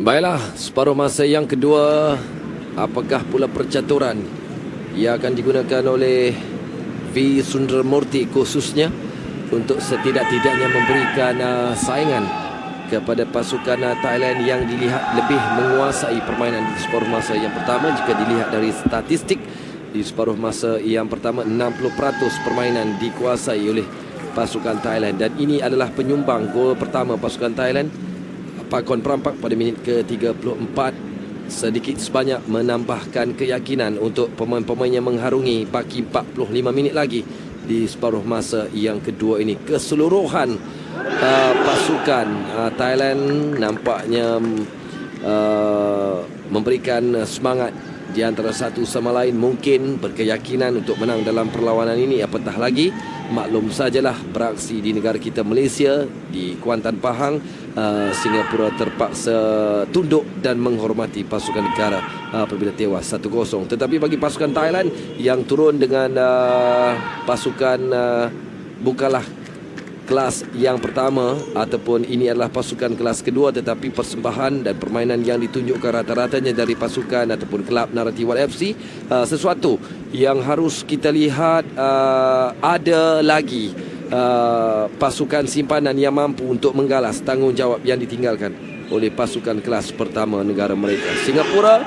Baiklah, separuh masa yang kedua, apakah pula percaturan yang akan digunakan oleh V. Sundaramurthy khususnya untuk setidak-tidaknya memberikan saingan kepada pasukan Thailand yang dilihat lebih menguasai permainan di separuh masa yang pertama. Jika dilihat dari statistik, di separuh masa yang pertama 60% permainan dikuasai oleh pasukan Thailand, dan ini adalah penyumbang gol pertama pasukan Thailand. Pakon Prampak pada minit ke-34 sedikit sebanyak menambahkan keyakinan untuk pemain-pemain yang mengharungi baki 45 minit lagi di separuh masa yang kedua ini. Keseluruhan pasukan Thailand nampaknya memberikan semangat di antara satu sama lain, mungkin berkeyakinan untuk menang dalam perlawanan ini. Apatah lagi, maklum sajalah beraksi di negara kita Malaysia, di Kuantan Pahang, Singapura terpaksa tunduk dan menghormati pasukan negara apabila tewas 1-0. Tetapi bagi pasukan Thailand yang turun dengan pasukan bukanlah kelas yang pertama ataupun ini adalah pasukan kelas kedua, tetapi persembahan dan permainan yang ditunjukkan rata-ratanya dari pasukan ataupun kelab Narathibal FC, sesuatu yang harus kita lihat. Ada lagi pasukan simpanan yang mampu untuk menggalas tanggungjawab yang ditinggalkan oleh pasukan kelas pertama negara mereka. Singapura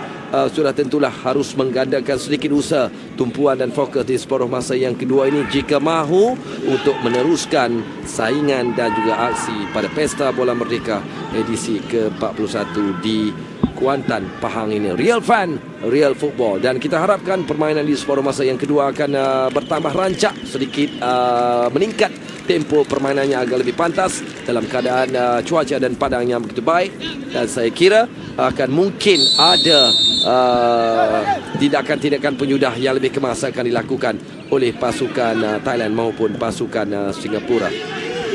sudah tentulah harus menggandakan sedikit usaha, tumpuan dan fokus di separuh masa yang kedua ini jika mahu untuk meneruskan saingan dan juga aksi pada Pesta Bola Merdeka edisi ke-41 di Kuantan Pahang ini. Real fun, real football, dan kita harapkan permainan di separuh masa yang kedua akan bertambah rancak sedikit, meningkat tempo permainannya agak lebih pantas dalam keadaan cuaca dan padang yang begitu baik, dan saya kira akan mungkin ada tindakan-tindakan penyudah yang lebih kemas akan dilakukan oleh pasukan Thailand maupun pasukan Singapura.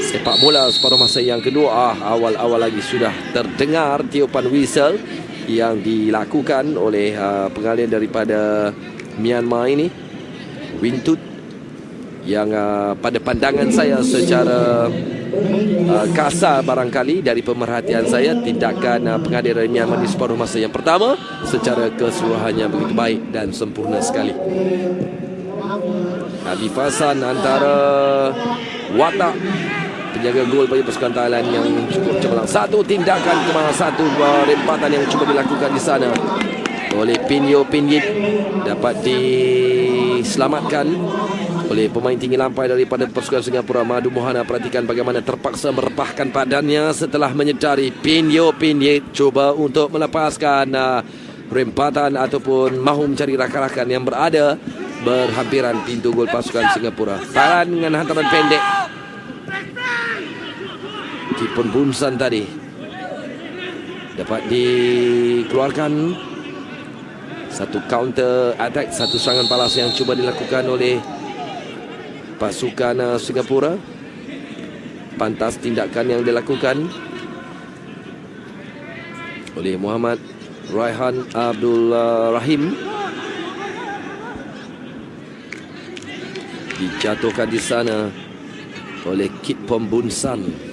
Sepak bola separuh masa yang kedua, awal-awal lagi sudah terdengar tiupan whistle yang dilakukan oleh pengalian daripada Myanmar ini, Wintut, yang pada pandangan saya secara kasar barangkali dari pemerhatian saya, tindakan pengadilan dari Myanmar di separuh masa yang pertama secara keseluruhannya begitu baik dan sempurna sekali. Bifasan antara watak penjaga gol bagi pasukan Thailand yang cukup cemerlang. Satu tindakan kemana, satu rempatan yang cuba dilakukan di sana oleh Pinyo Pinyit dapat diselamatkan oleh pemain tinggi lampai daripada pasukan Singapura, Madu Mohana. Perhatikan bagaimana terpaksa merepahkan badannya setelah menyedari Pinyo Pinyit cuba untuk melepaskan rempatan ataupun mahu mencari rakan-rakan yang berada berhampiran pintu gol pasukan Singapura. Thailand dengan hantaran pendek, Kipon Bunsan tadi dapat dikeluarkan. Satu counter attack, satu serangan balas yang cuba dilakukan oleh pasukan Singapura. Pantas tindakan yang dilakukan oleh Muhammad Raihan Abdul Rahim. Dijatuhkan di sana oleh Kipon Bunsan.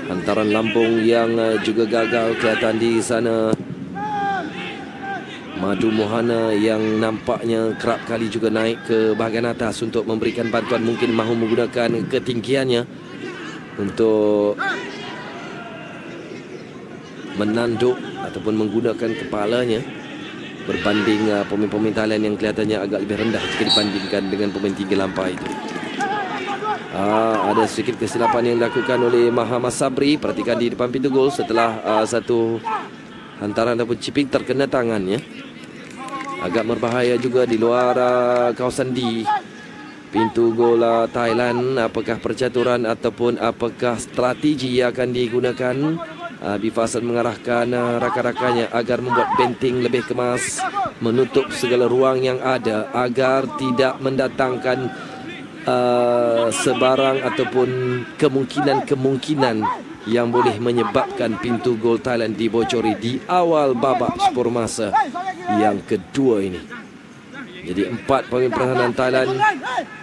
Hantaran lambung yang juga gagal kelihatan di sana. Madu Mohana yang nampaknya kerap kali juga naik ke bahagian atas untuk memberikan bantuan, mungkin mahu menggunakan ketinggiannya untuk menanduk ataupun menggunakan kepalanya berbanding pemain-pemain Thailand yang kelihatannya agak lebih rendah jika dibandingkan dengan pemain tinggi lampai itu. Ada sedikit kesilapan yang dilakukan oleh Muhammad Sabri. Perhatikan di depan pintu gol setelah satu hantaran ataupun chipping terkena tangannya. Agak berbahaya juga di luar kawasan D. Pintu gol Thailand, apakah percaturan ataupun apakah strategi yang akan digunakan? Bifasan mengarahkan rakan-rakannya agar membuat benteng lebih kemas, menutup segala ruang yang ada agar tidak mendatangkan sebarang ataupun kemungkinan-kemungkinan yang boleh menyebabkan pintu gol Thailand dibocori di awal babak separuh masa yang kedua ini. Jadi 4 pemain pertahanan Thailand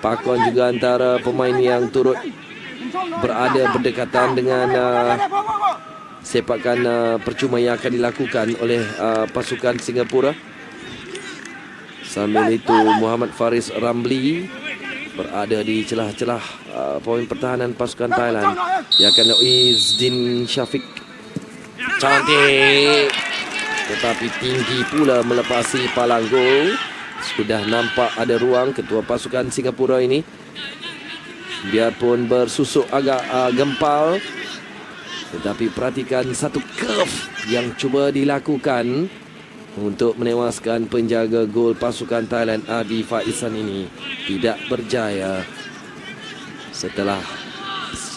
Pakon juga antara pemain yang turut berada berdekatan dengan sepakan percuma yang akan dilakukan oleh pasukan Singapura. Sambil itu Muhammad Faris Ramli berada di celah-celah poin pertahanan pasukan Thailand. Yang akan Izzdin Syafiq, cantik tetapi tinggi pula melepasi palang gol. Sudah nampak ada ruang ketua pasukan Singapura ini, biarpun bersusuk agak gempal, tetapi perhatikan satu curve yang cuba dilakukan untuk menewaskan penjaga gol pasukan Thailand Adi Faizan ini tidak berjaya setelah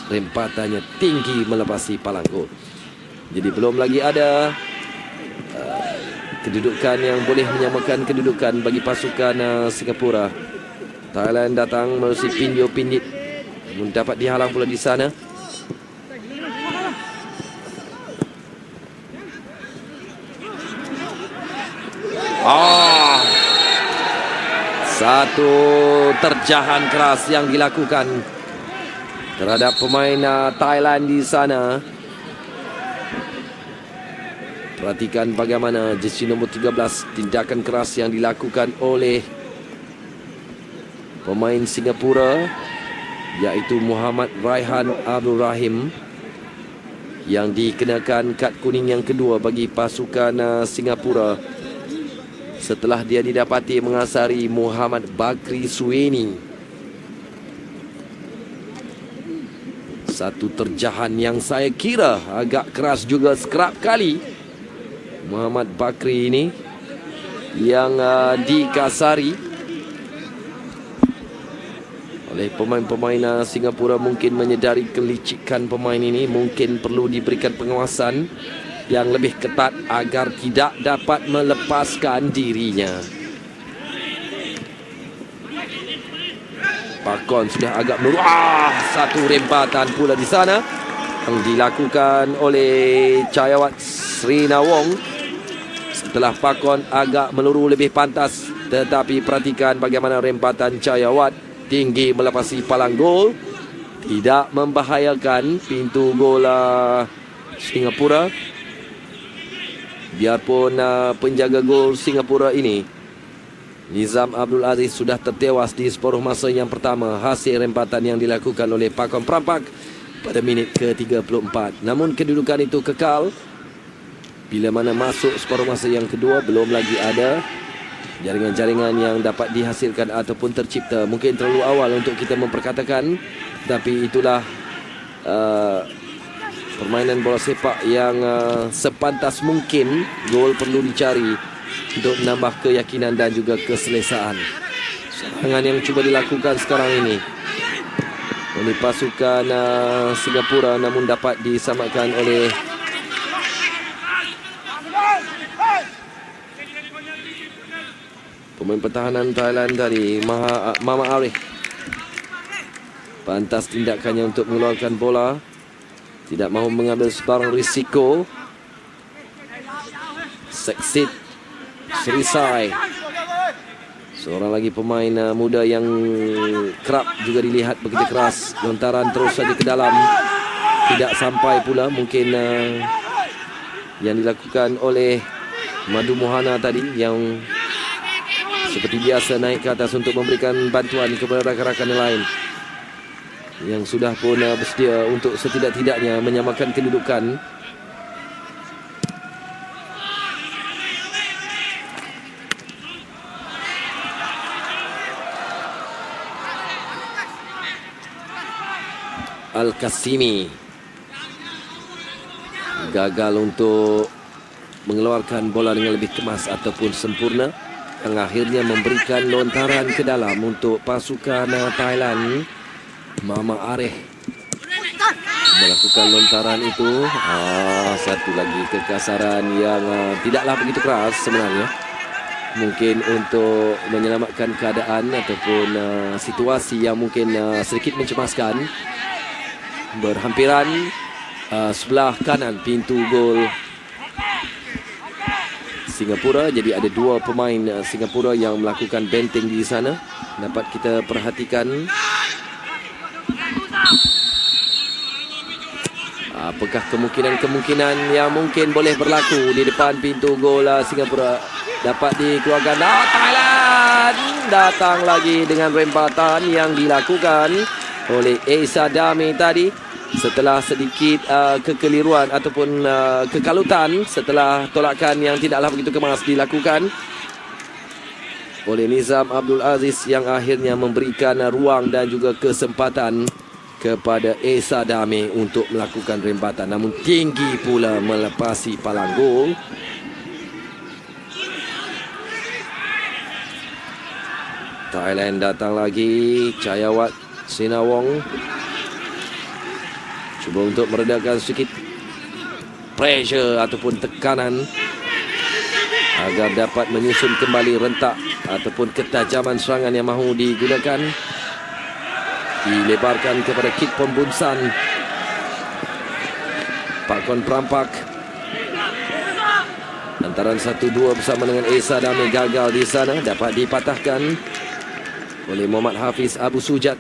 rempatannya tinggi melepasi palang gol. Jadi belum lagi ada kedudukan yang boleh menyamakan kedudukan bagi pasukan Singapura. Thailand datang melalui Pinyo Pinit, namun dapat dihalang pula di sana. Satu terjahan keras yang dilakukan terhadap pemain Thailand di sana. Perhatikan bagaimana jersey nombor 13, tindakan keras yang dilakukan oleh pemain Singapura, iaitu Muhammad Raihan Abdul Rahim, yang dikenakan kad kuning yang kedua bagi pasukan Singapura setelah dia didapati mengasari Muhammad Bakri Sueni. Satu terjahan yang saya kira agak keras juga sekerap kali. Muhammad Bakri ini yang dikasari oleh pemain-pemain Singapura. Mungkin menyedari kelicikan pemain ini, mungkin perlu diberikan pengawasan yang lebih ketat agar tidak dapat melepaskan dirinya. Pakon sudah agak menurun. Satu rempatan pula di sana yang dilakukan oleh Chayawat Srinawong. Setelah Pakon agak meluru lebih pantas, tetapi perhatikan bagaimana rempatan Chayawat tinggi melepasi palang gol, tidak membahayakan pintu gol Singapura. Biarpun penjaga gol Singapura ini, Nizam Abdul Aziz, sudah tertewas di separuh masa yang pertama hasil rempatan yang dilakukan oleh Pakon Prampak pada minit ke-34. Namun kedudukan itu kekal bila mana masuk separuh masa yang kedua. Belum lagi ada jaringan-jaringan yang dapat dihasilkan ataupun tercipta. Mungkin terlalu awal untuk kita memperkatakan, tapi itulah permainan bola sepak yang sepantas mungkin. Gol perlu dicari untuk menambah keyakinan dan juga keselesaan. Serangan yang cuba dilakukan sekarang ini oleh pasukan Singapura, namun dapat disamakan oleh pemain pertahanan Thailand tadi, Mama Arif. Pantas tindakannya untuk mengeluarkan bola, tidak mahu mengambil sebarang risiko. Seksit Srisai, seorang lagi pemain muda yang kerap juga dilihat bekerja keras. Lontaran terus saja ke dalam, tidak sampai pula. Mungkin yang dilakukan oleh Madu Mohana tadi, yang seperti biasa naik ke atas untuk memberikan bantuan kepada rakan-rakan yang lain, yang sudah pun bersedia untuk setidak-tidaknya menyamakan kedudukan. Al-Qasimi gagal untuk mengeluarkan bola dengan lebih kemas ataupun sempurna, yang akhirnya memberikan lontaran ke dalam untuk pasukan Thailand. Mama Arif melakukan lontaran itu. Satu lagi kekasaran yang tidaklah begitu keras sebenarnya. Mungkin untuk menyelamatkan keadaan ataupun situasi yang mungkin sedikit mencemaskan. Berhampiran sebelah kanan pintu gol Singapura. Jadi ada 2 pemain Singapura yang melakukan benteng di sana. Dapat kita perhatikan. Apakah kemungkinan yang mungkin boleh berlaku di depan pintu gol Singapura dapat dikeluarkan. Thailand datang lagi dengan rempatan yang dilakukan oleh Esa Dame tadi setelah sedikit kekeliruan ataupun kekalutan setelah tolakan yang tidaklah begitu kemas dilakukan oleh Nizam Abdul Aziz yang akhirnya memberikan ruang dan juga kesempatan kepada Esa Dame untuk melakukan rempatan, namun tinggi pula melepasi palang gol. Thailand datang lagi. Chayawat Sinawong cuba untuk meredakan sedikit pressure ataupun tekanan agar dapat menyusun kembali rentak ataupun ketajaman serangan yang mahu digunakan. Dilebarkan kepada Kit Pombunsan. Pakon Prampak antaran 1-2 bersama dengan Esa Dame gagal di sana, dapat dipatahkan oleh Muhammad Hafiz Abu Sujat.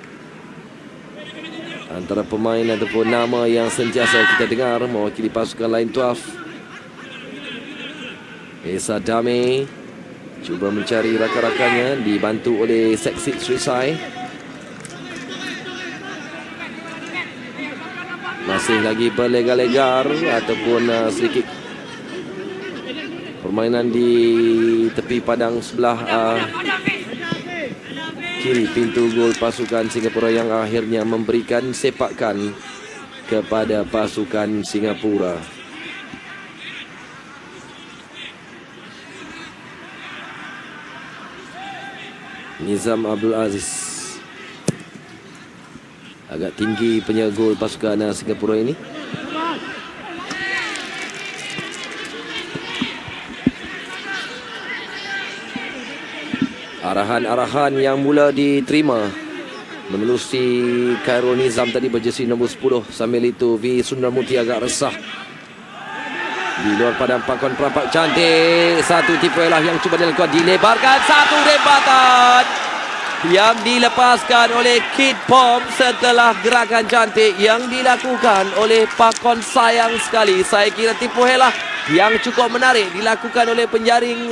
Antara pemain ataupun nama yang sentiasa kita dengar mewakili pasukan Lain Tuaf. Esa Dame cuba mencari rakan-rakannya, dibantu oleh Seksit Srisai. Masih lagi berlegar-legar ataupun sedikit permainan di tepi padang sebelah kiri pintu gol pasukan Singapura yang akhirnya memberikan sepakan kepada pasukan Singapura. Nizam Abdul Aziz. Agak tinggi penjaga gol pasukan Singapura ini. Arahan-arahan yang mula diterima menelusi Khairul Nizam tadi berjersey nombor 10. Sambil itu V Sundarmurti agak resah. Di luar padang Pakon Prampak cantik. Satu tipu elah yang cuba dilakukan, dilebarkan. Satu rempatan yang dilepaskan oleh Kit Pom setelah gerakan cantik yang dilakukan oleh Pakon. Sayang sekali, saya kira tipu helah yang cukup menarik dilakukan oleh penjaring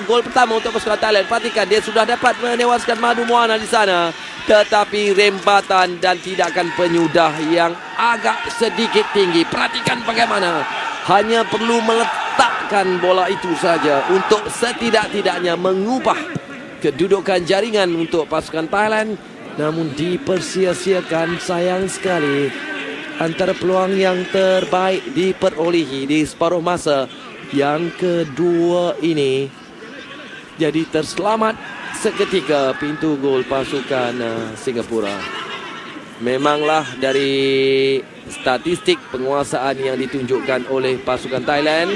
gol pertama untuk pasukan Thailand. Perhatikan, dia sudah dapat menewaskan Madu Moana di sana, tetapi rempatan dan tindakan penyudah yang agak sedikit tinggi. Perhatikan bagaimana hanya perlu meletakkan bola itu saja untuk setidak-tidaknya mengubah kedudukan jaringan untuk pasukan Thailand, namun dipersia-siakan. Sayang sekali, antara peluang yang terbaik diperolehi di separuh masa yang kedua ini. Jadi terselamat seketika pintu gol pasukan Singapura. Memanglah dari statistik penguasaan yang ditunjukkan oleh pasukan Thailand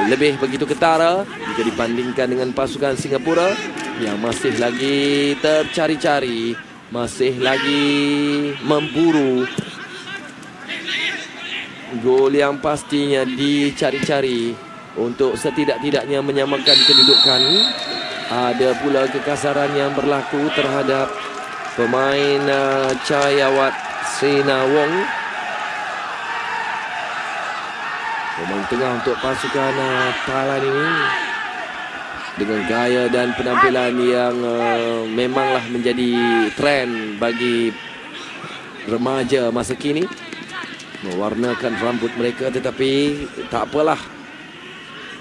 lebih begitu ketara jika dibandingkan dengan pasukan Singapura yang masih lagi tercari-cari, masih lagi memburu gol yang pastinya dicari-cari untuk setidak-tidaknya menyamakan kedudukan. Ada pula kekasaran yang berlaku terhadap pemain Chayawat Sinawong, pemain tengah untuk pasukan Thailand ini, dengan gaya dan penampilan yang memanglah menjadi tren bagi remaja masa kini, mewarnakan rambut mereka. Tetapi tak apalah,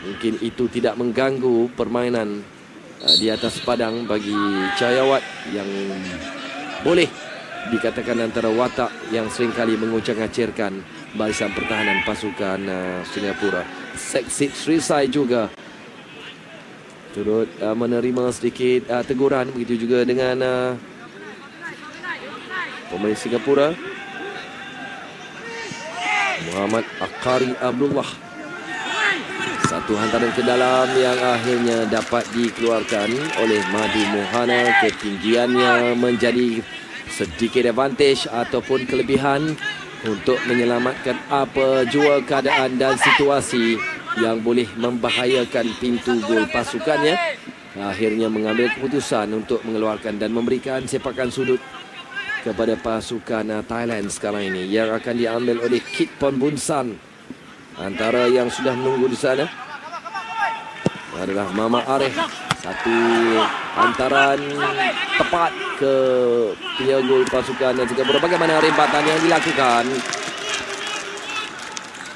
mungkin itu tidak mengganggu permainan di atas padang bagi Chayawat yang boleh dikatakan antara watak yang seringkali menguncang-acirkan barisan pertahanan pasukan Singapura. Seksit Srisai juga turut menerima sedikit teguran. Begitu juga dengan pemain Singapura, Muhammad Akari Abdullah. Satu hantaran ke dalam yang akhirnya dapat dikeluarkan oleh Madu Mohana. Ketinggiannya menjadi sedikit advantage ataupun kelebihan untuk menyelamatkan apa jua keadaan dan situasi yang boleh membahayakan pintu gol pasukannya. Akhirnya mengambil keputusan untuk mengeluarkan dan memberikan sepakan sudut kepada pasukan Thailand sekarang ini, yang akan diambil oleh Kitpon Bunsan. Antara yang sudah menunggu di sana adalah Mama Arif. Satu hantaran tepat ke penjaga gol pasukan Singapura. Bagaimana rembatan yang dilakukan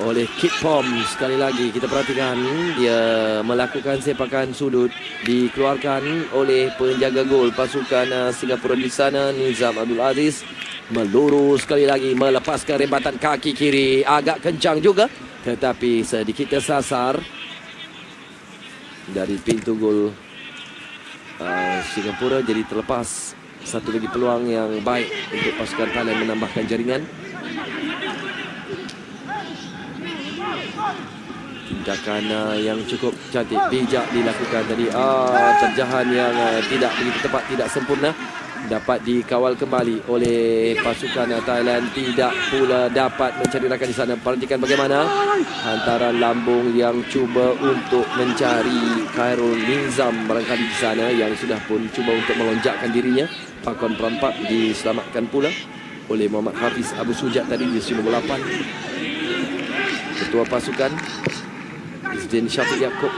oleh Kitpom? Sekali lagi kita perhatikan, dia melakukan sepakan sudut, dikeluarkan oleh penjaga gol pasukan Singapura di sana, Nizam Abdul Aziz. Melurus sekali lagi, melepaskan rembatan kaki kiri, agak kencang juga tetapi sedikit tersasar dari pintu gol Singapura. Jadi terlepas satu lagi peluang yang baik untuk pasukan Thailand menambahkan jaringan. Tindakan yang cukup cantik, bijak dilakukan tadi. Terjahan yang tidak begitu tepat, tidak sempurna, dapat dikawal kembali oleh pasukan Thailand. Tidak pula dapat mencari rakan di sana. Perhatikan bagaimana hantaran lambung yang cuba untuk mencari Khairul Nizam barangkali di sana, yang sudah pun cuba untuk melonjakkan dirinya. Pakon perampak diselamatkan pula oleh Muhammad Hafiz Abu Sujat tadi di nombor 8. Ketua pasukan Izzdin Syafiq Yaakob.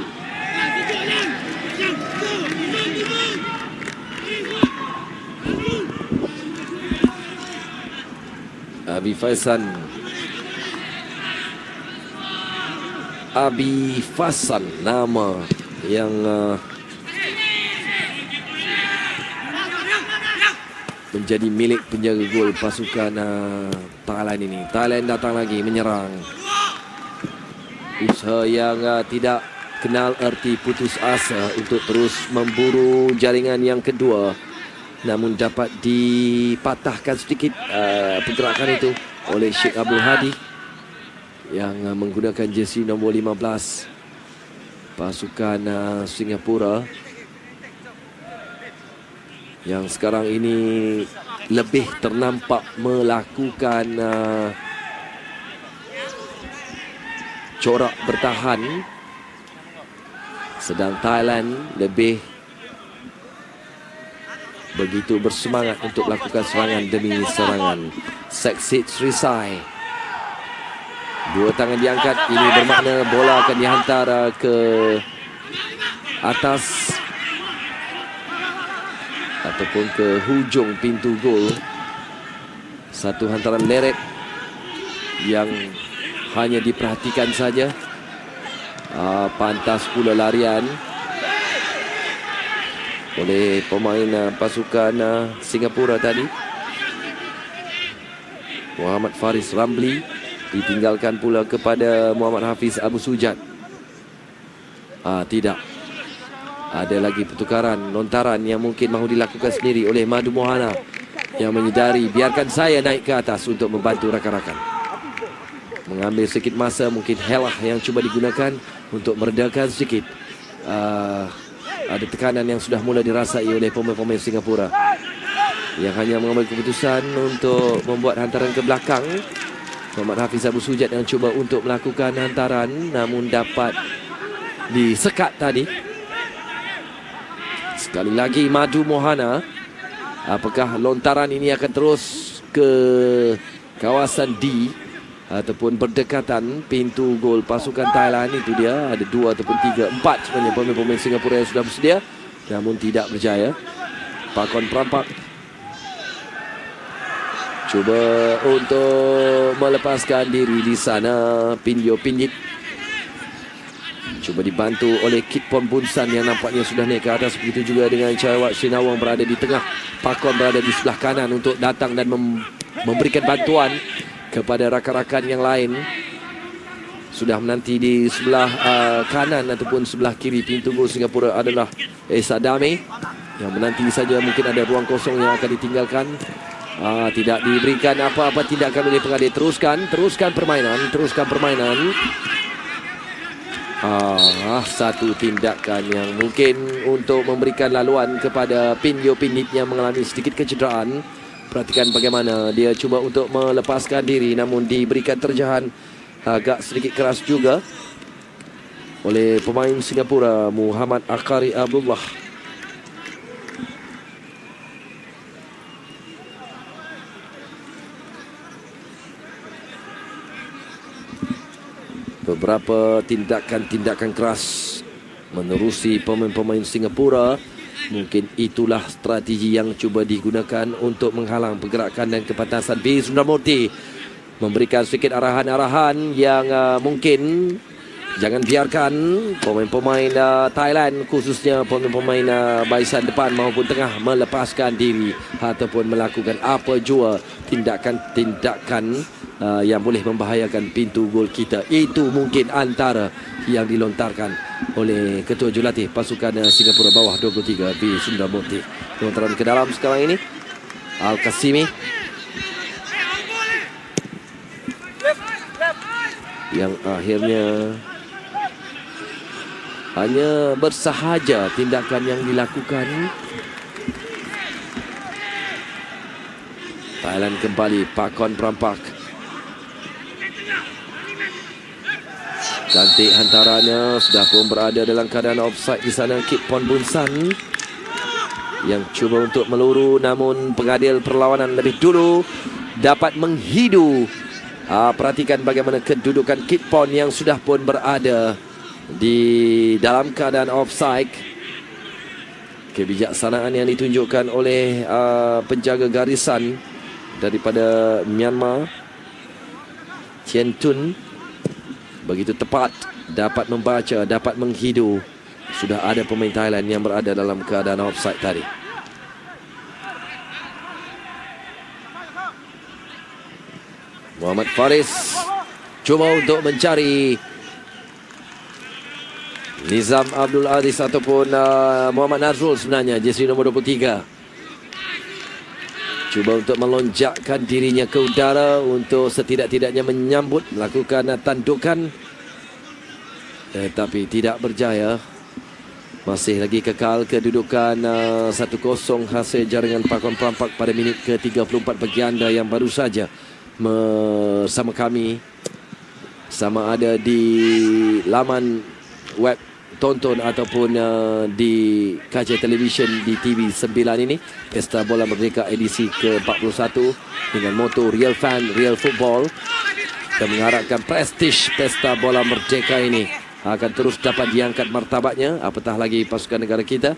Abi Fasan nama yang menjadi milik penjaga gol pasukan Thailand ini. Thailand datang lagi menyerang. Usaha yang tidak kenal erti putus asa untuk terus memburu jaringan yang kedua, namun dapat dipatahkan sedikit pergerakan itu oleh Sheikh Abdul Hadi yang menggunakan jersey nombor 15 pasukan Singapura, yang sekarang ini lebih ternampak melakukan corak bertahan, sedang Thailand lebih begitu bersemangat untuk melakukan serangan demi serangan. Seksit Srisai, dua tangan diangkat, ini bermakna bola akan dihantar ke atas ataupun ke hujung pintu gol. Satu hantaran leret yang hanya diperhatikan saja. Pantas pula larian oleh pemain pasukan Singapura tadi, Muhammad Faris Ramli. Ditinggalkan pula kepada Muhammad Hafiz Abu Sujat. Tidak. Ada lagi pertukaran lontaran yang mungkin mahu dilakukan sendiri oleh Madu Mohana, yang menyedari biarkan saya naik ke atas untuk membantu rakan-rakan. Mengambil sedikit masa, mungkin helah yang cuba digunakan untuk meredakan sedikit ada tekanan yang sudah mula dirasai oleh pemain-pemain Singapura, yang hanya mengambil keputusan untuk membuat hantaran ke belakang. Muhammad Hafiz Abu Sujat yang cuba untuk melakukan hantaran, namun dapat disekat tadi. Sekali lagi Madu Mohana. Apakah lontaran ini akan terus ke kawasan D ataupun berdekatan pintu gol pasukan Thailand? Itu dia, ada 2 ataupun 3, 4 sebenarnya pemain-pemain Singapura yang sudah bersedia, namun tidak berjaya. Pakon perampak cuba untuk melepaskan diri di sana. Pinjo Pinjit cuba dibantu oleh Kitpon Bunsan yang nampaknya sudah naik ke atas. Begitu juga dengan Chaiwat Sinawang berada di tengah. Pakon berada di sebelah kanan untuk datang dan memberikan bantuan kepada rakan-rakan yang lain. Sudah menanti di sebelah kanan ataupun sebelah kiri pintu gol Singapura adalah Esa Dame, yang menanti saja mungkin ada ruang kosong yang akan ditinggalkan. Tidak diberikan apa-apa tindakan oleh pengadil. Teruskan permainan. Satu tindakan yang mungkin untuk memberikan laluan kepada Pinjo Pinit yang mengalami sedikit kecederaan. Perhatikan bagaimana dia cuba untuk melepaskan diri, namun diberikan terjahan agak sedikit keras juga. oleh pemain Singapura Muhammad Akari Abdullah. Beberapa tindakan-tindakan keras menerusi pemain-pemain Singapura. Mungkin itulah strategi yang cuba digunakan untuk menghalang pergerakan dan kepantasan B. Sundramoorthy. Memberikan sedikit arahan-arahan yang mungkin jangan biarkan pemain-pemain Thailand, khususnya pemain-pemain barisan depan maupun tengah, melepaskan diri ataupun melakukan apa jua tindakan-tindakan yang boleh membahayakan pintu gol kita. Itu mungkin antara yang dilontarkan oleh Ketua Jurulatih pasukan Singapura bawah 23 B. Sundramoorthy. Lontaran ke dalam sekarang ini Al-Qasimi yang akhirnya hanya bersahaja tindakan yang dilakukan. Thailand kembali, Pakon Pramprak. Cantik hantarannya, sudah pun berada dalam keadaan offside di sana. Kitpon Bunsan yang cuba untuk meluru, namun pengadil perlawanan lebih dulu dapat menghidu. Perhatikan bagaimana kedudukan Kitpon yang sudah pun berada di dalam keadaan offside. Kebijaksanaan yang ditunjukkan oleh penjaga garisan daripada Myanmar, Chien Tun, begitu tepat, dapat membaca, dapat menghidu. Sudah ada pemain Thailand yang berada dalam keadaan offside tadi. Muhammad Faris cuba untuk mencari Nizam Abdul Aziz ataupun Muhammad Nazrul, sebenarnya jersey nombor 23. Cuba untuk melonjakkan dirinya ke udara untuk setidak-tidaknya menyambut, melakukan tandukan, tapi tidak berjaya. Masih lagi kekal kedudukan 1-0 hasil jaringan Pakon Pramprak pada minit ke-34 bagi anda yang baru saja bersama kami, sama ada di laman web tonton ataupun di kaca televisyen di TV 9 ini. Pesta Bola Merdeka edisi ke-41 dengan moto Real Fan, Real Football. Kita mengharapkan prestij Pesta Bola Merdeka ini akan terus dapat diangkat martabatnya. Apatah lagi pasukan negara kita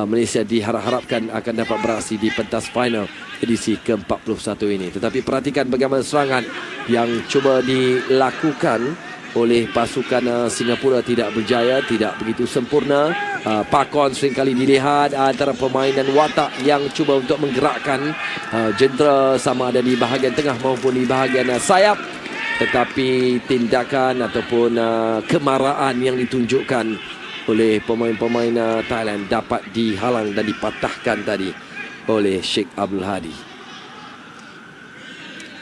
Malaysia diharap-harapkan akan dapat beraksi di pentas final edisi ke-41 ini. Tetapi perhatikan bagaimana serangan yang cuba dilakukan oleh pasukan Singapura tidak berjaya, tidak begitu sempurna. Pakon seringkali dilihat antara pemain dan watak yang cuba untuk menggerakkan jentera, sama ada di bahagian tengah maupun di bahagian sayap. Tetapi tindakan ataupun kemarahan yang ditunjukkan oleh pemain-pemain Thailand dapat dihalang dan dipatahkan tadi oleh Sheikh Abdul Hadi.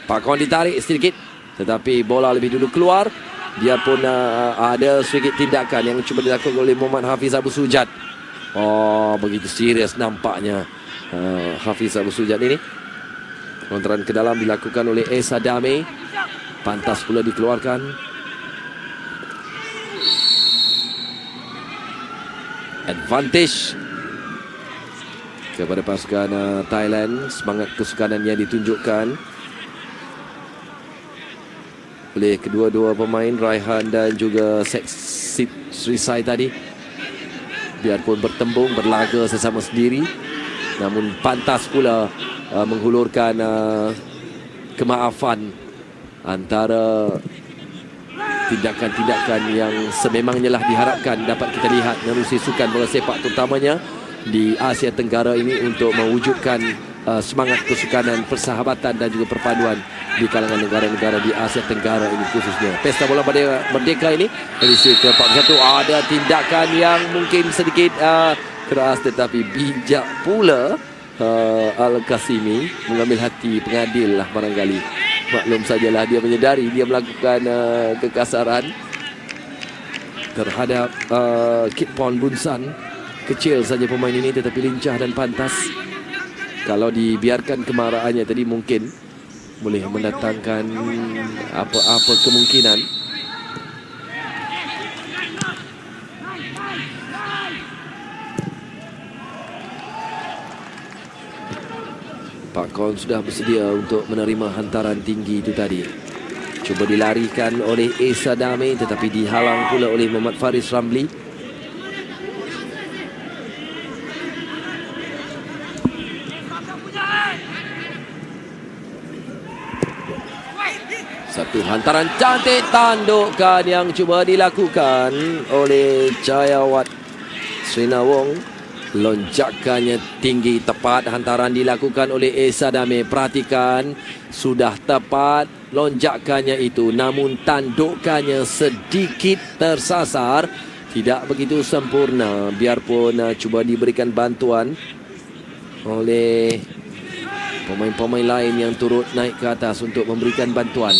Pakon ditarik sedikit, tetapi bola lebih dulu keluar. Biarpun ada sedikit tindakan yang cuba dilakukan oleh Muhammad Hafiz Abu Sujad. Begitu serius nampaknya Hafiz Abu Sujad ini. Lontaran ke dalam dilakukan oleh Esa Dame. Pantas pula dikeluarkan. Advantage kepada pasukan Thailand. Semangat kesukanan yang ditunjukkan oleh kedua-dua pemain, Raihan dan juga Srisai tadi. Biarpun bertembung, berlaga sesama sendiri, namun pantas pula menghulurkan kemaafan antara tindakan-tindakan yang sememangnya lah diharapkan dapat kita lihat menerusi sukan bola sepak terutamanya di Asia Tenggara ini untuk mewujudkan semangat kesukanan, persahabatan dan juga perpaduan di kalangan negara-negara di Asia Tenggara ini khususnya. Pesta Bola Merdeka ini edisi ke-41 ada tindakan yang mungkin sedikit keras tetapi bijak pula. Al-Qasimi mengambil hati pengadil lah barangkali. Maklum sajalah dia menyedari dia melakukan kekasaran terhadap Kitpon Bunsan. Kecil saja pemain ini tetapi lincah dan pantas. Kalau dibiarkan kemarahannya tadi mungkin boleh mendatangkan apa-apa kemungkinan. Pak Kon sudah bersedia untuk menerima hantaran tinggi itu tadi. Cuba dilarikan oleh Esa Dame, tetapi dihalang pula oleh Muhammad Faris Ramli. Satu hantaran cantik tandukan yang cuba dilakukan oleh Jayawat Srinawong. Lonjakannya tinggi, tepat hantaran dilakukan oleh Esa Dame. Perhatikan, sudah tepat lonjakannya itu, namun tandukannya sedikit tersasar, tidak begitu sempurna. Biarpun cuba diberikan bantuan oleh pemain-pemain lain yang turut naik ke atas untuk memberikan bantuan.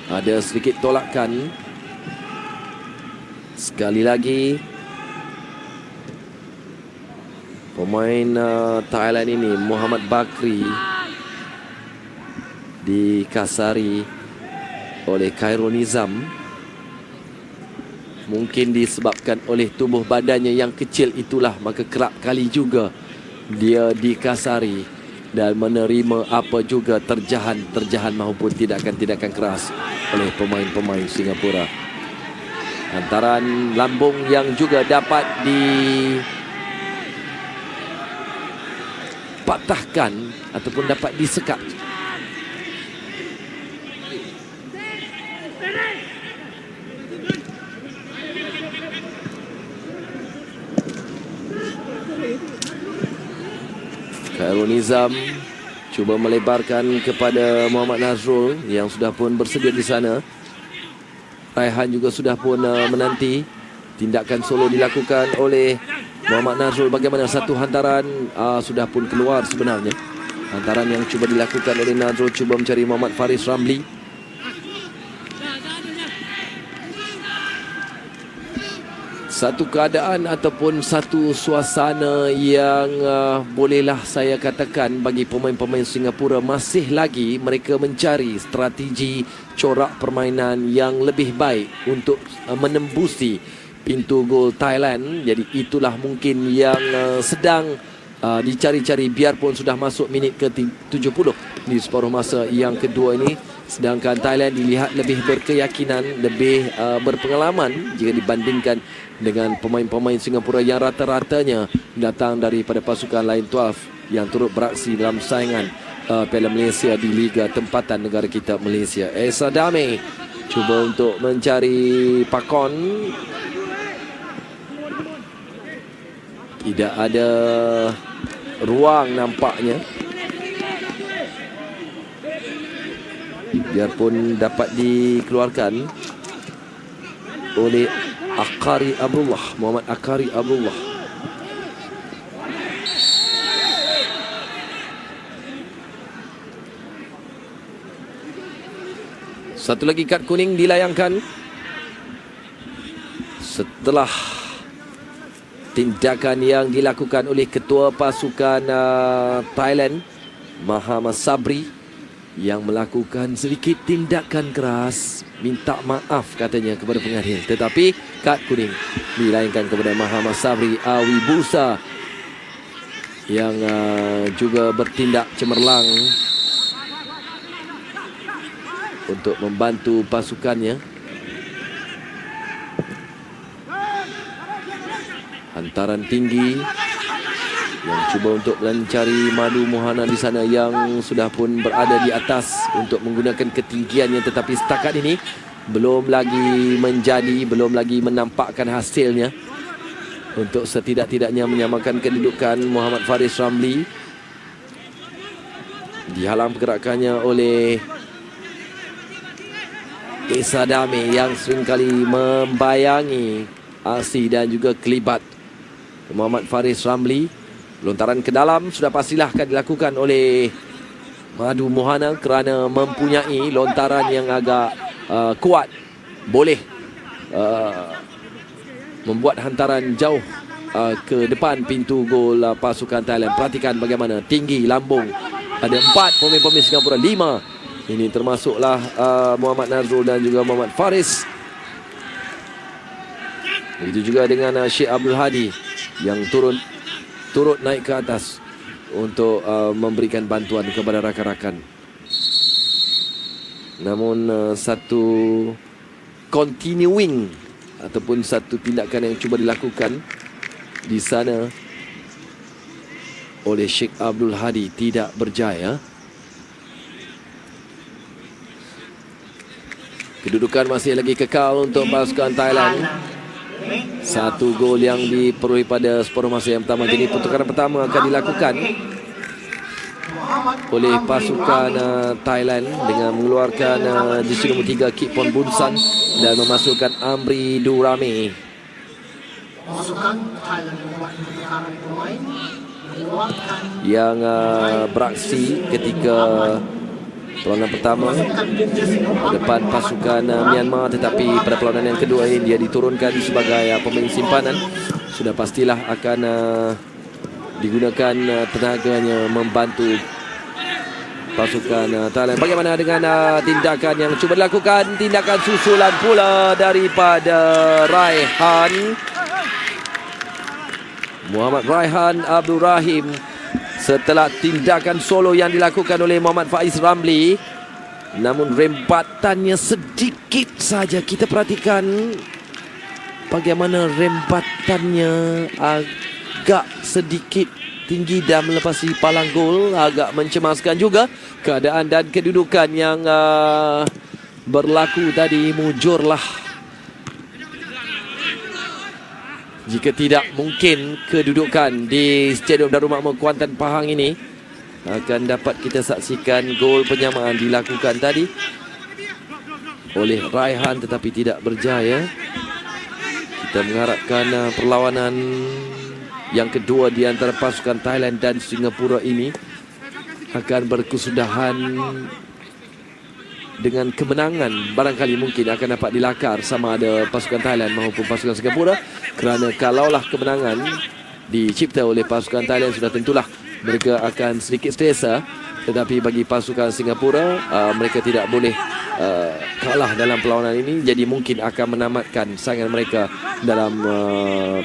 Ada sedikit tolakan. Sekali lagi, pemain Thailand ini, Muhammad Bakri, dikasari oleh Khairul Nizam. Mungkin disebabkan oleh tubuh badannya yang kecil itulah, maka kerap kali juga dia dikasari dan menerima apa juga terjahan maupun tindakan keras oleh pemain-pemain Singapura. Hantaran lambung yang juga dapat dipatahkan ataupun dapat disekat. Khairul Nizam cuba melebarkan kepada Muhammad Nazrul yang sudah pun bersedia di sana. Raihan juga sudah pun menanti. Tindakan solo dilakukan oleh Muhammad Nazrul. Bagaimana satu hantaran sudah pun keluar sebenarnya. Hantaran yang cuba dilakukan oleh Nazrul, cuba mencari Muhammad Faris Ramli. Satu keadaan ataupun satu suasana yang bolehlah saya katakan bagi pemain-pemain Singapura, masih lagi mereka mencari strategi corak permainan yang lebih baik untuk menembusi pintu gol Thailand. Jadi itulah mungkin yang sedang dicari-cari, biarpun sudah masuk minit ke-70 di separuh masa yang kedua ini. Sedangkan Thailand dilihat lebih berkeyakinan, lebih berpengalaman jika dibandingkan dengan pemain-pemain Singapura yang rata-ratanya datang daripada pasukan Lion 12 yang turut beraksi dalam saingan Piala Malaysia di Liga Tempatan negara kita, Malaysia. Esa Dame cuba untuk mencari Pakon. Tidak ada ruang nampaknya. Biarpun dapat dikeluarkan oleh Akari Abdullah, Muhammad Akari Abdullah. Satu lagi kad kuning dilayangkan setelah tindakan yang dilakukan oleh ketua pasukan Thailand, Muhammad Sabri, yang melakukan sedikit tindakan keras, minta maaf katanya kepada pengadil. Tetapi kad kuning dilayangkan kepada Muhammad Sabri Awi Busa yang juga bertindak cemerlang untuk membantu pasukannya. Hantaran tinggi yang cuba untuk mencari Madu Mohana di sana, yang sudah pun berada di atas untuk menggunakan ketinggiannya, tetapi setakat ini belum lagi menampakkan hasilnya untuk setidak-tidaknya menyamakan kedudukan. Muhammad Faris Ramli dihalang pergerakannya oleh Esa Dame yang seringkali membayangi aksi dan juga kelibat Muhammad Faris Ramli. Lontaran ke dalam sudah pastilah akan dilakukan oleh Madu Mohana kerana mempunyai lontaran yang agak kuat, boleh membuat hantaran jauh ke depan pintu gol pasukan Thailand. Perhatikan bagaimana tinggi lambung. Ada 4 pemain-pemain Singapura, 5. Ini termasuklah Muhammad Nazrul dan juga Muhammad Faris. Begitu juga dengan Sheikh Abdul Hadi yang turut naik ke atas untuk memberikan bantuan kepada rakan-rakan. Namun satu continuing ataupun satu tindakan yang cuba dilakukan di sana oleh Sheikh Abdul Hadi tidak berjaya. Kedudukan masih lagi kekal untuk pasukan Thailand. Satu gol yang diperoleh pada separuh masa yang pertama. Jadi pertukaran pertama akan dilakukan oleh pasukan Thailand dengan mengeluarkan jersey nombor 3 Kipon Bunsan dan memasukkan Amri Durame. Yang beraksi ketika perlawanan pertama depan pasukan Myanmar, tetapi pada perlawanan yang kedua ini dia diturunkan sebagai pemain simpanan. Sudah pastilah akan digunakan tenaganya membantu pasukan Thailand. Bagaimana dengan tindakan yang cuba dilakukan? Tindakan susulan pula daripada Raihan Muhammad Raihan Abdul Rahim. Setelah tindakan solo yang dilakukan oleh Muhammad Faiz Ramli, namun rempatannya sedikit saja. Kita perhatikan bagaimana rempatannya agak sedikit tinggi dan melepasi palang gol. Agak mencemaskan juga keadaan dan kedudukan yang berlaku tadi. Mujurlah. Jika tidak, mungkin kedudukan di Stadium Darul Makmur Kuantan Pahang ini akan dapat kita saksikan gol penyamaan dilakukan tadi oleh Raihan, tetapi tidak berjaya. Kita mengharapkan perlawanan yang kedua di antara pasukan Thailand dan Singapura ini akan berkesudahan dengan kemenangan. Barangkali mungkin akan dapat dilakar sama ada pasukan Thailand maupun pasukan Singapura. Kerana kalaulah kemenangan dicipta oleh pasukan Thailand, sudah tentulah mereka akan sedikit selesa. Tetapi bagi pasukan Singapura, mereka tidak boleh kalah dalam perlawanan ini. Jadi mungkin akan menamatkan saingan mereka dalam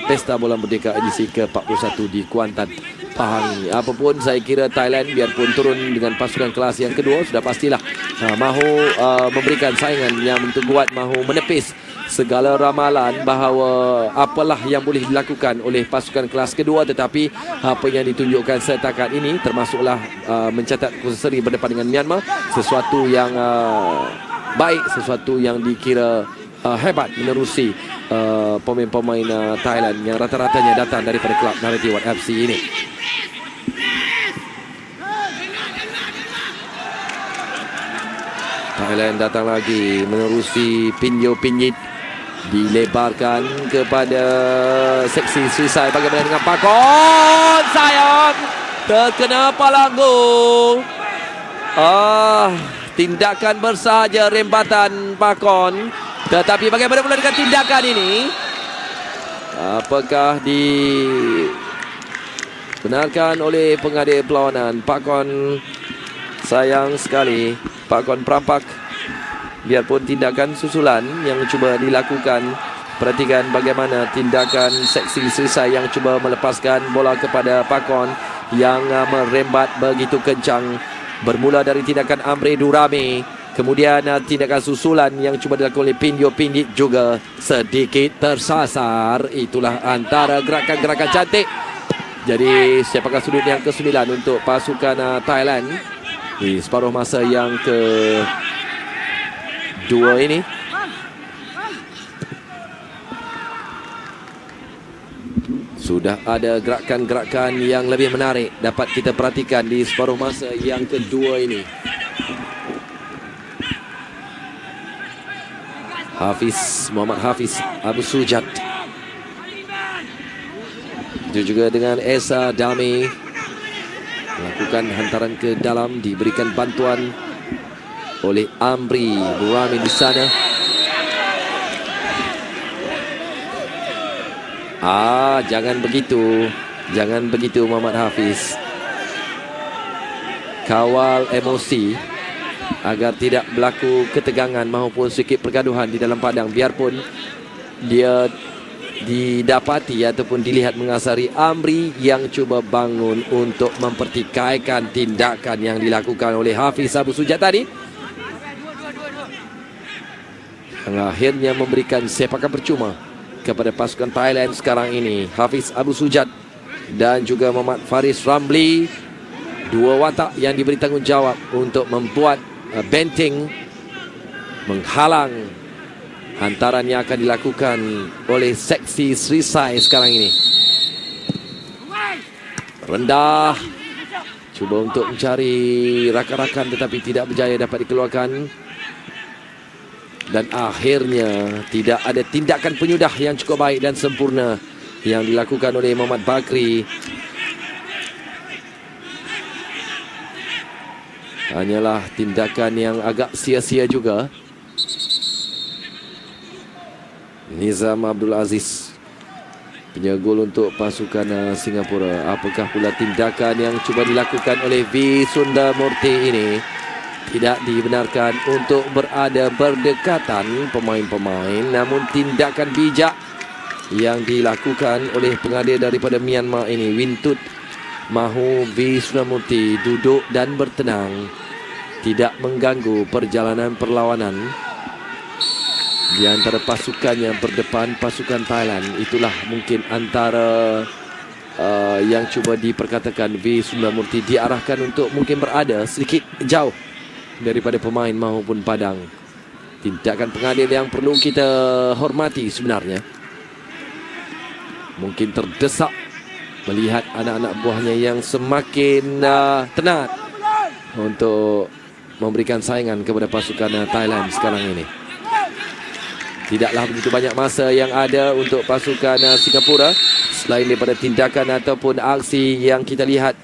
Pesta Bola Merdeka edisi ke-41 di Kuantan Pahang ini. Apapun, saya kira Thailand biarpun turun dengan pasukan kelas yang kedua, sudah pastilah mahu memberikan saingan yang begitu kuat, mahu menepis segala ramalan bahawa apalah yang boleh dilakukan oleh pasukan kelas kedua. Tetapi apa yang ditunjukkan setakat ini, termasuklah mencatat seri berdepan dengan Myanmar, sesuatu yang baik, sesuatu yang dikira hebat menerusi pemain-pemain Thailand yang rata-ratanya datang daripada kelab Narathiwat FC ini. Thailand datang lagi menerusi Pinyo-Pinyit, dilebarkan kepada seksi Srisai. Bagaimana dengan Pakon? Sayang, terkena palang gol. Tindakan bersahaja rembatan Pakon. Tetapi bagaimana pula dengan tindakan ini? Apakah dibenarkan oleh pengadil perlawanan? Pakon, sayang sekali, Pakon perampak. Biarpun tindakan susulan yang cuba dilakukan, perhatikan bagaimana tindakan seksi Srisai yang cuba melepaskan bola kepada Pakon yang merembat begitu kencang. Bermula dari tindakan Amri Durame, kemudian tindakan susulan yang cuba dilakukan oleh Pinyo-Pinyit juga sedikit tersasar. Itulah antara gerakan-gerakan cantik. Jadi siapakah sudut yang ke-9 untuk pasukan Thailand di separuh masa yang ke-2 ini? Sudah ada gerakan-gerakan yang lebih menarik dapat kita perhatikan di separuh masa yang kedua ini. Muhammad Hafiz Abu Sujat, itu juga dengan Esa Dami, melakukan hantaran ke dalam, diberikan bantuan oleh Amri Durame di sana. Jangan begitu. Jangan begitu Muhammad Hafiz. Kawal emosi agar tidak berlaku ketegangan maupun sedikit pergaduhan di dalam padang. Biarpun dia didapati ataupun dilihat mengasari Amri yang cuba bangun untuk mempertikaikan tindakan yang dilakukan oleh Hafiz Abu Sujat tadi, yang akhirnya memberikan sepakan percuma kepada pasukan Thailand sekarang ini. Hafiz Abu Sujat dan juga Muhammad Faris Ramli, dua watak yang diberi tanggungjawab untuk membuat benteng menghalang hantaran yang akan dilakukan oleh seksi Srisai sekarang ini. Rendah, cuba untuk mencari rakan-rakan tetapi tidak berjaya dapat dikeluarkan. Dan akhirnya tidak ada tindakan penyudah yang cukup baik dan sempurna yang dilakukan oleh Muhammad Bakri. Hanyalah tindakan yang agak sia-sia juga. Nizam Abdul Aziz, penjaga gol untuk pasukan Singapura. Apakah pula tindakan yang cuba dilakukan oleh V. Sundarmurti ini? Tidak dibenarkan untuk berada berdekatan pemain-pemain, namun tindakan bijak yang dilakukan oleh pengadil daripada Myanmar ini, Wintut, mahu V. Sundarmurti duduk dan bertenang, tidak mengganggu perjalanan perlawanan di antara pasukan yang berdepan, pasukan Thailand. Itulah mungkin antara yang cuba diperkatakan V. Sundarmurti diarahkan untuk mungkin berada sedikit jauh daripada pemain maupun padang. Tindakan pengadil yang perlu kita hormati sebenarnya. Mungkin terdesak melihat anak-anak buahnya yang semakin tenat untuk memberikan saingan kepada pasukan Thailand sekarang ini. Tidaklah begitu banyak masa yang ada untuk pasukan Singapura selain daripada tindakan ataupun aksi yang kita lihat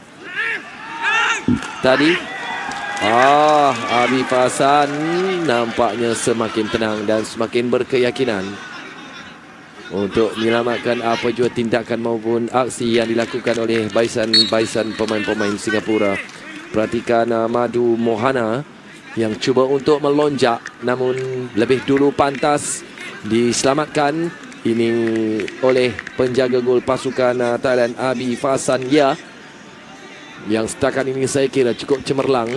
tadi. Abi Fasan nampaknya semakin tenang dan semakin berkeyakinan untuk menyelamatkan apa jua tindakan maupun aksi yang dilakukan oleh baisan pemain-pemain Singapura. Perhatikan Madu Mohana yang cuba untuk melonjak, namun lebih dulu pantas diselamatkan ini oleh penjaga gol pasukan Thailand, Abi Fasan Ya, yang setakat ini saya kira cukup cemerlang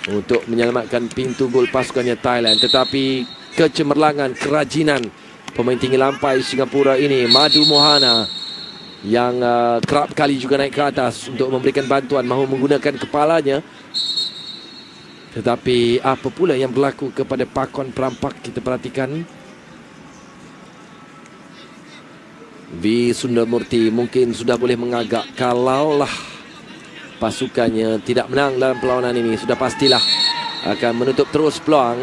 untuk menyelamatkan pintu gol pasukannya Thailand. Tetapi kecemerlangan, kerajinan pemain tinggi lampai Singapura ini, Madu Mohana, yang kerap kali juga naik ke atas untuk memberikan bantuan, mahu menggunakan kepalanya. Tetapi apa pula yang berlaku kepada pakon perampak? Kita perhatikan. V. Sundarmurti mungkin sudah boleh mengagak, kalaulah pasukannya tidak menang dalam perlawanan ini, sudah pastilah akan menutup terus peluang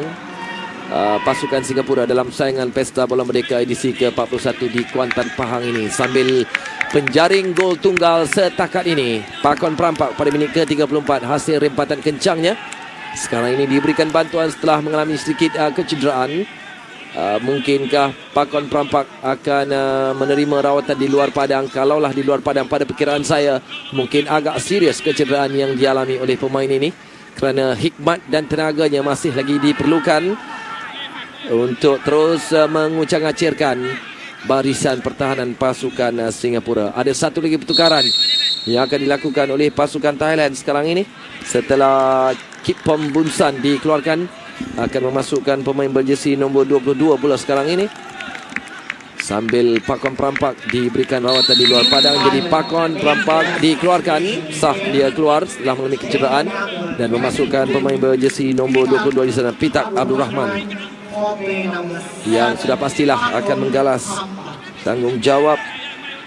pasukan Singapura dalam saingan Pesta Bola Merdeka edisi ke-41 di Kuantan Pahang ini. Sambil penjaring gol tunggal setakat ini, pakon perampak pada minit ke-34 hasil rempatan kencangnya. Sekarang ini diberikan bantuan setelah mengalami sedikit kecederaan. Mungkinkah pakon perampak akan menerima rawatan di luar padang? Kalaulah di luar padang, pada perkiraan saya mungkin agak serius kecederaan yang dialami oleh pemain ini, kerana hikmat dan tenaganya masih lagi diperlukan untuk terus mengucang-acirkan barisan pertahanan pasukan Singapura. Ada satu lagi pertukaran yang akan dilakukan oleh pasukan Thailand sekarang ini setelah Kip Pom Bunsan dikeluarkan. Akan memasukkan pemain berjesi nombor 22 pula sekarang ini, sambil pakon perampak diberikan rawatan di luar padang. Jadi pakon perampak dikeluarkan, sah dia keluar setelah mengalami kecederaan, dan memasukkan pemain berjesi nombor 22 di sana, Pitak Abdul Rahman, yang sudah pastilah akan menggalas tanggungjawab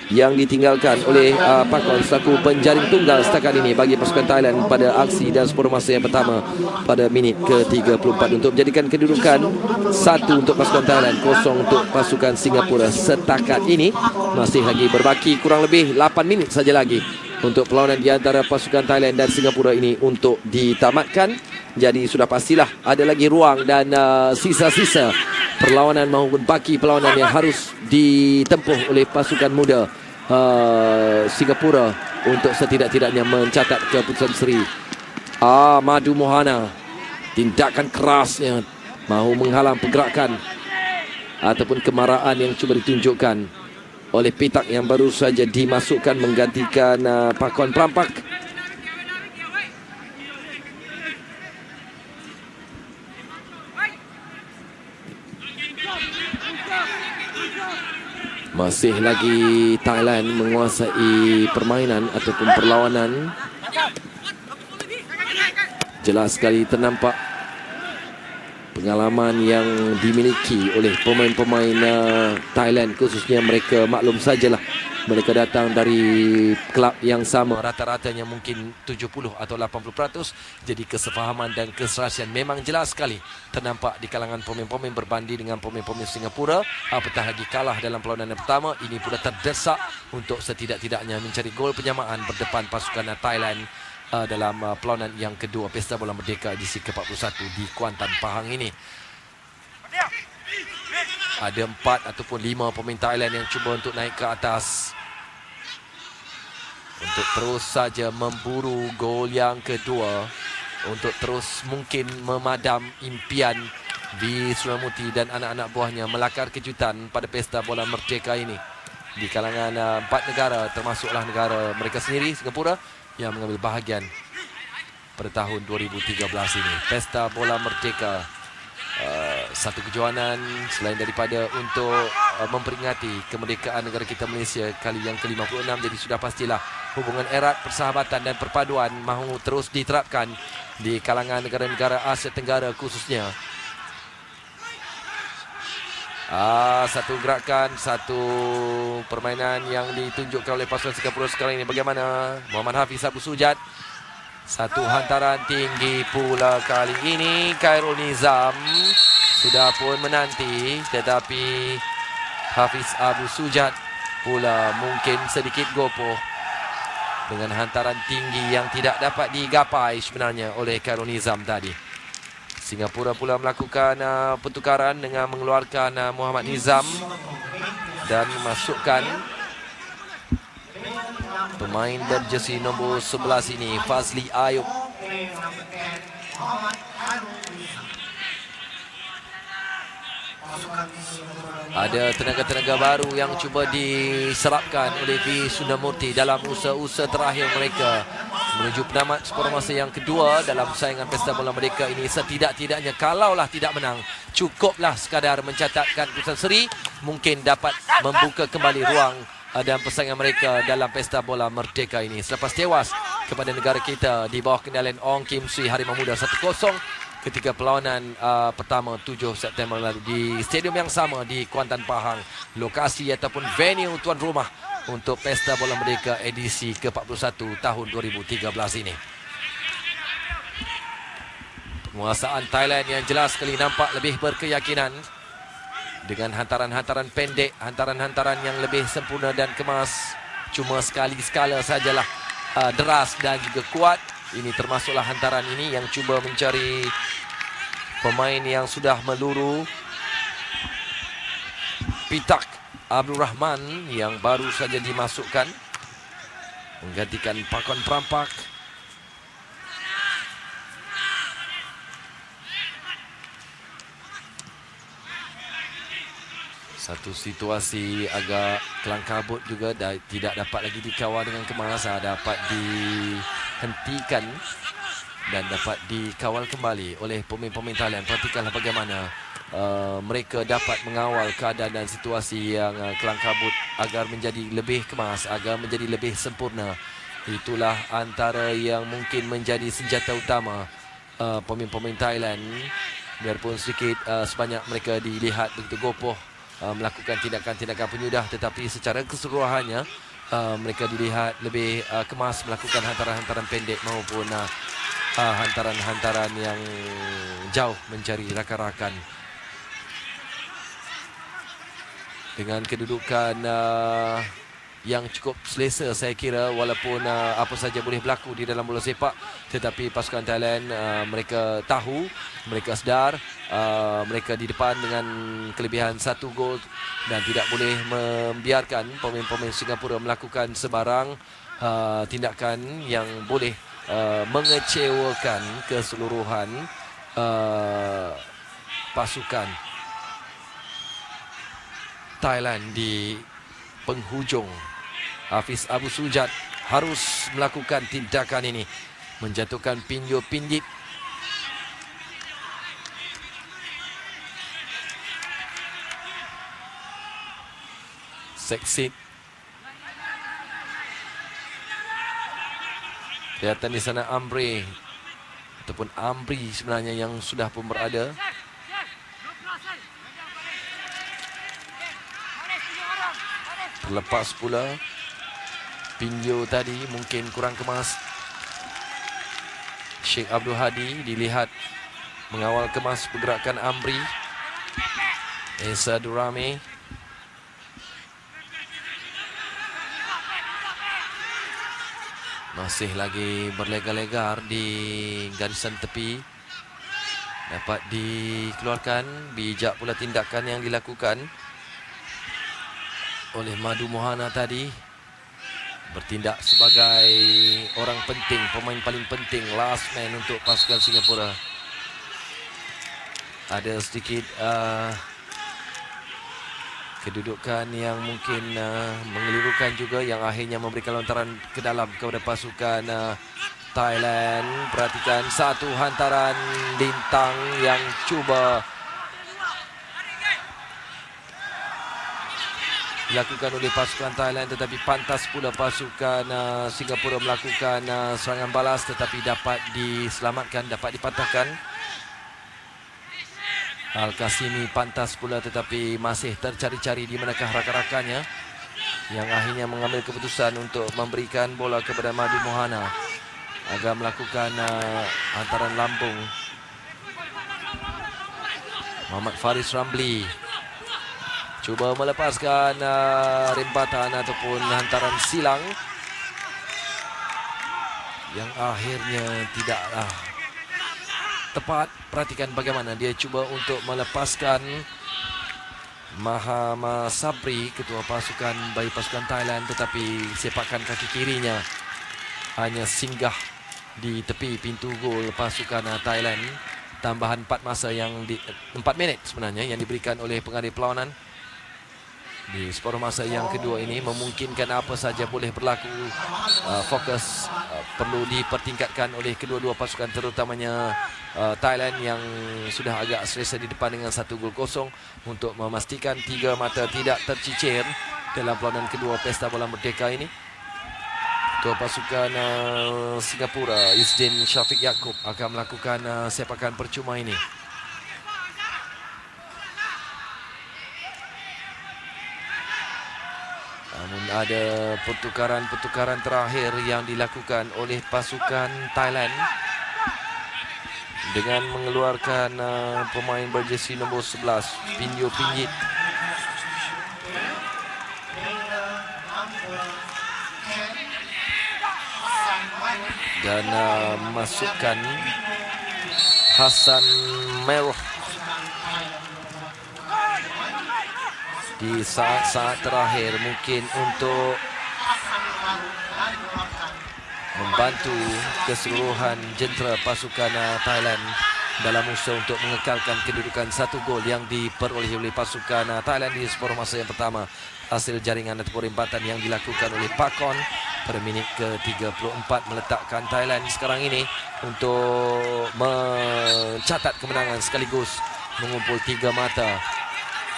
yang ditinggalkan oleh pakon selaku penjaring tunggal setakat ini bagi pasukan Thailand pada aksi dan separuh masa yang pertama pada minit ke-34 untuk menjadikan kedudukan 1 untuk pasukan Thailand, 0 untuk pasukan Singapura. Setakat ini masih lagi berbaki kurang lebih 8 minit saja lagi untuk perlawanan di antara pasukan Thailand dan Singapura ini untuk ditamatkan. Jadi sudah pastilah ada lagi ruang dan sisa-sisa perlawanan maupun baki perlawanan yang harus ditempuh oleh pasukan muda Singapura untuk setidak-tidaknya mencatat keputusan seri. Madu Mohana, tindakan kerasnya mahu menghalang pergerakan ataupun kemarahan yang cuba ditunjukkan oleh Pitak yang baru saja dimasukkan menggantikan Pakon Prampak. Masih lagi Thailand menguasai permainan ataupun perlawanan. Jelas sekali ternampak pengalaman yang dimiliki oleh pemain-pemain Thailand, khususnya mereka, maklum sajalah mereka datang dari kelab yang sama, rata-ratanya mungkin 70 atau 80%. Jadi kesefahaman dan keserasian memang jelas sekali ternampak di kalangan pemain-pemain berbanding dengan pemain-pemain Singapura. Apatah lagi kalah dalam perlawanan yang pertama, ini pula terdesak untuk setidak-tidaknya mencari gol penyamaan berdepan pasukan Thailand dalam perlawanan yang kedua Pesta Bola Merdeka edisi ke-41 di Kuantan Pahang ini. Ada 4 ataupun 5 pemain Thailand yang cuba untuk naik ke atas untuk terus saja memburu gol yang kedua, untuk terus mungkin memadam impian V Sunamurti dan anak-anak buahnya melakar kejutan pada Pesta Bola Merdeka ini di kalangan 4 negara, termasuklah negara mereka sendiri, Singapura, yang mengambil bahagian pada tahun 2013 ini. Pesta Bola Merdeka, satu kejohanan selain daripada untuk memperingati kemerdekaan negara kita Malaysia kali yang ke-56. Jadi sudah pastilah hubungan erat, persahabatan dan perpaduan mahu terus diterapkan di kalangan negara-negara Asia Tenggara khususnya. Satu gerakan, satu permainan yang ditunjukkan oleh pasukan Singapura sekarang ini. Bagaimana Muhammad Hafiz Abu Sujad, satu hantaran tinggi pula kali ini. Khairul Nizam sudah pun menanti, tetapi Hafiz Abu Sujad pula mungkin sedikit gopoh dengan hantaran tinggi yang tidak dapat digapai sebenarnya oleh Khairul Nizam tadi. Singapura pula melakukan pertukaran dengan mengeluarkan Muhammad Nizam dan memasukkan pemain berjersey nombor 11 ini, Fazli Ayub. Ada tenaga-tenaga baru yang cuba diserapkan oleh V Sunamurti dalam usaha-usaha terakhir mereka menuju penamat separuh masa yang kedua dalam saingan Pesta Bola Merdeka ini. Setidak-tidaknya kalaulah tidak menang, cukuplah sekadar mencatatkan keputusan seri, mungkin dapat membuka kembali ruang dan persaingan mereka dalam Pesta Bola Merdeka ini. Selepas tewas kepada negara kita di bawah kendalian Ong Kim Sui Harimau Muda 1-0 ketika perlawanan pertama 7 September lalu di stadium yang sama di Kuantan Pahang, lokasi ataupun venue tuan rumah untuk Pesta Bola Merdeka edisi ke-41 tahun 2013 ini. Penguasaan Thailand yang jelas sekali nampak lebih berkeyakinan dengan hantaran-hantaran pendek, hantaran-hantaran yang lebih sempurna dan kemas. Cuma sekali-sekala sajalah deras dan juga kuat. Ini termasuklah hantaran ini yang cuba mencari pemain yang sudah meluru. Pitak Abdul Rahman yang baru saja dimasukkan menggantikan Pakon Prampak. Satu situasi agak kelang kabut juga, tidak dapat lagi dikawal dengan kemas, dapat dihentikan dan dapat dikawal kembali oleh pemain-pemain Thailand. Perhatikanlah bagaimana mereka dapat mengawal keadaan dan situasi yang kelang kabut agar menjadi lebih kemas, agar menjadi lebih sempurna. Itulah antara yang mungkin menjadi senjata utama pemain-pemain Thailand. Biarpun sedikit sebanyak mereka dilihat begitu gopoh melakukan tindakan-tindakan penyudah, tetapi secara keseluruhannya mereka dilihat lebih kemas melakukan hantaran-hantaran pendek maupun hantaran-hantaran yang jauh mencari rakan-rakan. Dengan kedudukan yang cukup selesa, saya kira, walaupun apa saja boleh berlaku di dalam bola sepak, tetapi pasukan Thailand mereka tahu, mereka sedar mereka di depan dengan kelebihan 1 gol dan tidak boleh membiarkan pemain-pemain Singapura melakukan sebarang tindakan yang boleh mengecewakan keseluruhan pasukan Thailand di penghujung. Hafiz Abu Sujat harus melakukan tindakan ini, menjatuhkan pinjo pinjit. Seksit. Kelihatan di sana Amri ataupun Amri sebenarnya yang sudah pun berada. Terlepas pula pinjo tadi mungkin kurang kemas. Sheikh Abdul Hadi dilihat mengawal kemas pergerakan Amri. Esa Durame. Masih lagi berlegar-legar di garisan tepi. Dapat dikeluarkan. Bijak pula tindakan yang dilakukan oleh Madu Mohana tadi. Bertindak sebagai orang penting, pemain paling penting, last man untuk pasukan Singapura. Ada sedikit kedudukan yang mungkin mengelirukan juga, yang akhirnya memberikan lontaran ke dalam kepada pasukan Thailand. Perhatikan satu hantaran lintang yang cuba dilakukan oleh pasukan Thailand, tetapi pantas pula pasukan Singapura melakukan serangan balas, tetapi dapat diselamatkan, dapat dipatahkan. Al-Qasimi pantas pula tetapi masih tercari-cari di manakah rakan-rakannya, yang akhirnya mengambil keputusan untuk memberikan bola kepada Madu Mohana agar melakukan hantaran lambung. Muhammad Faris Ramli cuba melepaskan rempatan ataupun hantaran silang yang akhirnya tidaklah tepat. Perhatikan bagaimana dia cuba untuk melepaskan Mahama Sabri, ketua pasukan bagi pasukan Thailand, tetapi sepakan kaki kirinya hanya singgah di tepi pintu gol pasukan Thailand. Tambahan 4 masa yang 4 minit sebenarnya yang diberikan oleh pengadil perlawanan di separuh masa yang kedua ini memungkinkan apa saja boleh berlaku. Fokus perlu dipertingkatkan oleh kedua-dua pasukan, terutamanya Thailand yang sudah agak selesa di depan dengan 1-0 untuk memastikan 3 mata tidak tercicir dalam perlawanan kedua Pesta Bola Merdeka ini. Ketua pasukan Singapura Izzdin Syafiq Yaakob akan melakukan sepakan percuma ini. Namun ada pertukaran terakhir yang dilakukan oleh pasukan Thailand dengan mengeluarkan pemain berjersey nombor 11 Pinjo Pinjit. Dan memasukkan Hasan Merah di saat-saat terakhir, mungkin untuk membantu keseluruhan jentera pasukan Thailand dalam usaha untuk mengekalkan kedudukan 1 gol yang diperoleh oleh pasukan Thailand di separuh masa yang pertama. Hasil jaringan atau rempatan yang dilakukan oleh Pakon pada minit ke-34 meletakkan Thailand sekarang ini untuk mencatat kemenangan sekaligus mengumpul 3 mata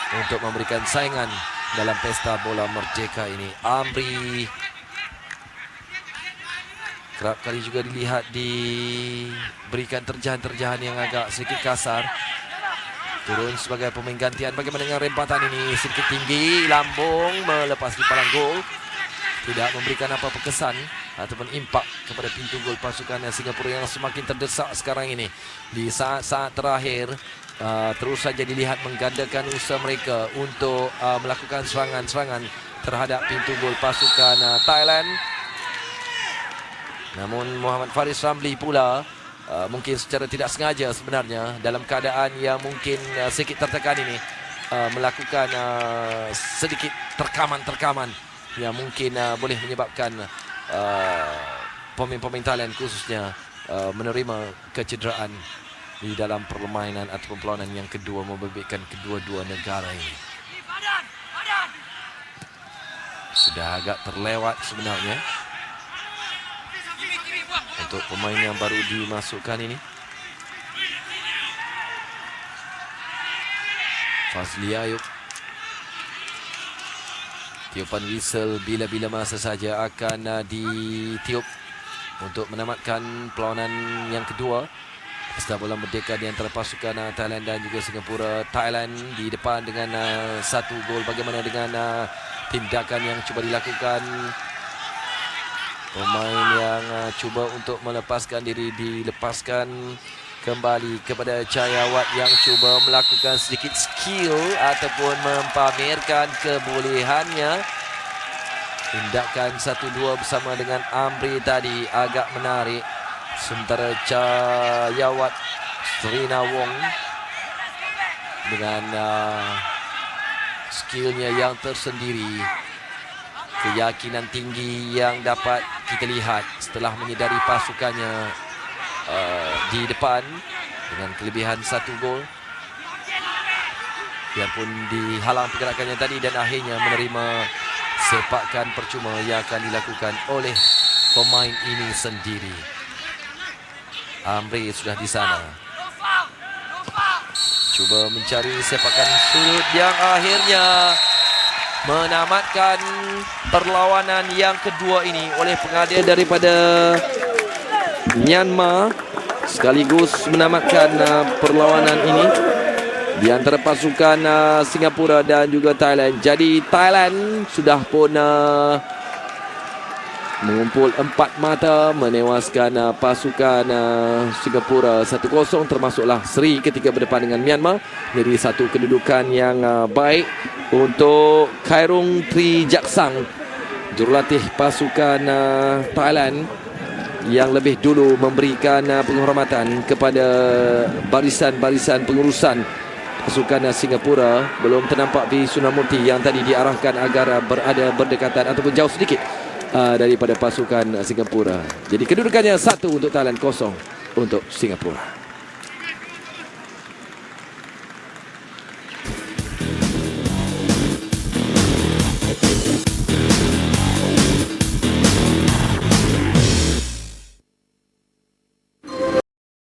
untuk memberikan saingan dalam Pesta Bola Merdeka ini. Amri kerap kali juga dilihat diberikan terjahan-terjahan yang agak sedikit kasar. Turun sebagai pemain gantian. Bagaimana dengan rempatan ini? Sedikit tinggi, lambung, melepas di palang gol. Tidak memberikan apa-apa kesan ataupun impak kepada pintu gol pasukan Singapura yang semakin terdesak sekarang ini. Di saat-saat terakhir, terus saja dilihat menggandakan usaha mereka untuk melakukan serangan-serangan terhadap pintu gol pasukan Thailand. Namun Muhammad Faris Ramli pula mungkin secara tidak sengaja sebenarnya dalam keadaan yang mungkin sedikit tertekan ini melakukan sedikit terkaman-terkaman yang mungkin boleh menyebabkan pemain-pemain Thailand khususnya menerima kecederaan di dalam permainan ataupun perlawanan yang kedua membebaskan kedua-dua negara ini. sudah agak terlewat sebenarnya untuk pemain yang baru dimasukkan ini. Fazli Ayub. Tiupan whistle bila-bila masa saja akan ditiup untuk menamatkan perlawanan yang kedua. Pesta bola merdeka di antara pasukan Thailand dan juga Singapura. Thailand di depan dengan 1 gol. Bagaimana dengan tindakan yang cuba dilakukan pemain yang cuba untuk melepaskan diri, dilepaskan kembali kepada Chayawat yang cuba melakukan sedikit skill ataupun mempamerkan kebolehannya. Tindakan 1-2 bersama dengan Amri tadi agak menarik. Sementara Chayawat Serena Wong dengan skillnya yang tersendiri, keyakinan tinggi yang dapat kita lihat setelah menyedari pasukannya di depan dengan kelebihan 1 gol. Biarpun dihalang pergerakannya tadi dan akhirnya menerima sepakan percuma yang akan dilakukan oleh pemain ini sendiri. Amri sudah di sana, cuba mencari sepakan sudut yang akhirnya menamatkan perlawanan yang kedua ini oleh pengadil daripada Myanmar, sekaligus menamatkan perlawanan ini di antara pasukan Singapura dan juga Thailand. Jadi Thailand sudah pun mengumpul 4 mata, menewaskan pasukan Singapura 1-0, termasuklah seri ketika berdepan dengan Myanmar. Jadi satu kedudukan yang baik untuk Khairung Trijaksang, jurulatih pasukan Thailand, yang lebih dulu memberikan penghormatan kepada barisan-barisan pengurusan pasukan Singapura. Belum ternampak di Sunamurti yang tadi diarahkan agar berada berdekatan ataupun jauh sedikit daripada pasukan Singapura. Jadi kedudukannya 1 untuk Thailand, 0 untuk Singapura.